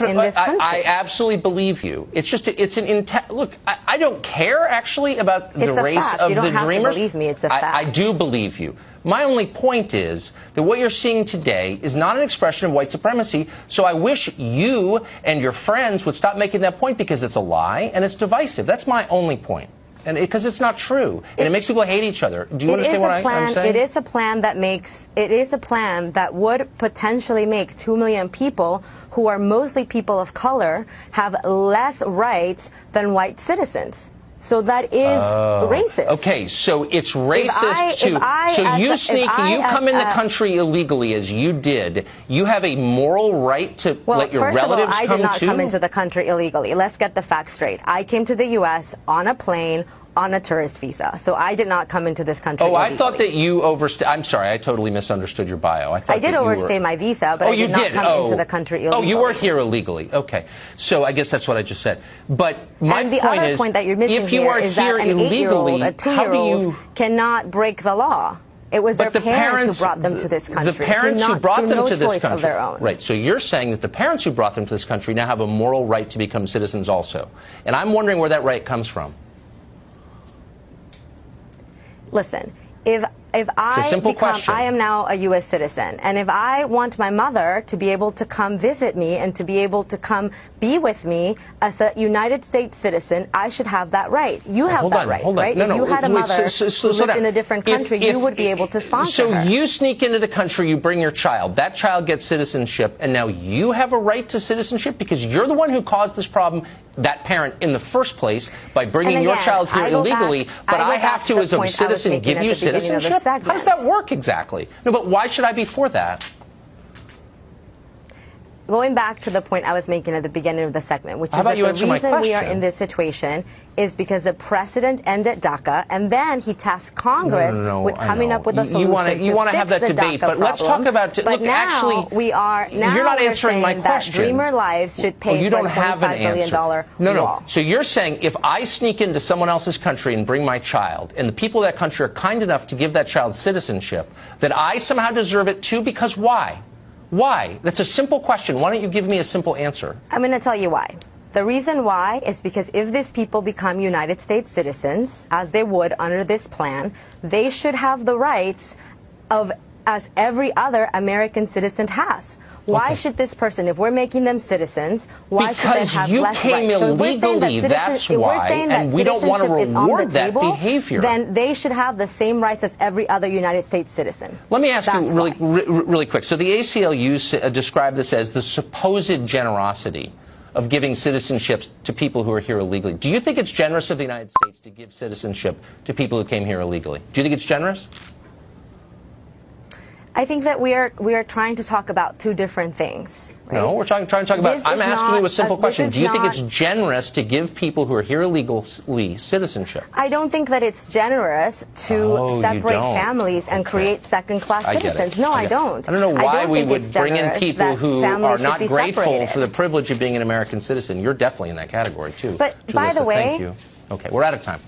in this country. I absolutely believe you. It's just, look, I don't care, actually, about the race of the dreamers. You don't have to believe me. It's a fact. I do believe you. My only point is that what you're seeing today is not an expression of white supremacy, so I wish you and your friends would stop making that point because it's a lie and it's divisive. That's my only point. And because it's not true, and it makes people hate each other. Do you understand what I'm saying? It is a plan that would potentially make 2 million people, who are mostly people of color, have less rights than white citizens. So that is racist. Okay, so it's racist you come in the country illegally, as you did. You have a moral right to let your relatives come too? Well, first of all, I did not come into the country illegally. Let's get the facts straight. I came to the U.S. on a plane on a tourist visa. So I did not come into this country illegally. I thought that you overstayed. I'm sorry, I totally misunderstood your bio. I did overstay my visa, but I did not come into the country illegally. Oh, you were here illegally. Okay. So I guess that's what I just said. But my point is, the other point that you're missing if you are is here that an 8-year-old, a 2-year-old cannot break the law. It was their parents who brought them to this country. The parents who brought them to this country. Of their own. Right. So you're saying that the parents who brought them to this country now have a moral right to become citizens also. And I'm wondering where that right comes from. Listen, if I am now a U.S. citizen, and if I want my mother to be able to come visit me and to be able to come be with me as a United States citizen, I should have that right. You have that right, right? If you had a mother who lived in a different country, you would be able to sponsor her. So you sneak into the country, you bring your child, that child gets citizenship, and now you have a right to citizenship because you're the one who caused this problem, that parent, in the first place, by bringing your child here illegally, but I have to, as a citizen, give you citizenship? How does that work exactly? No, but why should I be for that? Going back to the point I was making at the beginning of the segment, which is that the reason we are in this situation is because the president ended DACA, and then he tasked Congress with coming up with a solution you want to have that debate, but let's talk about. But now you're not answering my question. That Dreamer Lives should pay for a $25 billion No. So you're saying if I sneak into someone else's country and bring my child, and the people of that country are kind enough to give that child citizenship, that I somehow deserve it too? Because why? Why? That's a simple question. Why don't you give me a simple answer? I'm going to tell you why. The reason why is because if these people become United States citizens, as they would under this plan, they should have the rights as every other American citizen has. Why should this person, if we're making them citizens, why should they have less rights? Because you came illegally, that's why, and we don't want to reward that behavior. Then they should have the same rights as every other United States citizen. Let me ask you really quick. So the ACLU described this as the supposed generosity of giving citizenship to people who are here illegally. Do you think it's generous of the United States to give citizenship to people who came here illegally? Do you think it's generous? I think that we are trying to talk about two different things. Right? No, we're trying to talk about. I'm asking you a simple question. Do you think it's generous to give people who are here illegally citizenship? I don't think that it's generous to separate families and create second-class citizens. No, I don't. I don't know why we would bring in people who are not grateful for the privilege of being an American citizen. You're definitely in that category too. But by the way, thank you. Okay, we're out of time.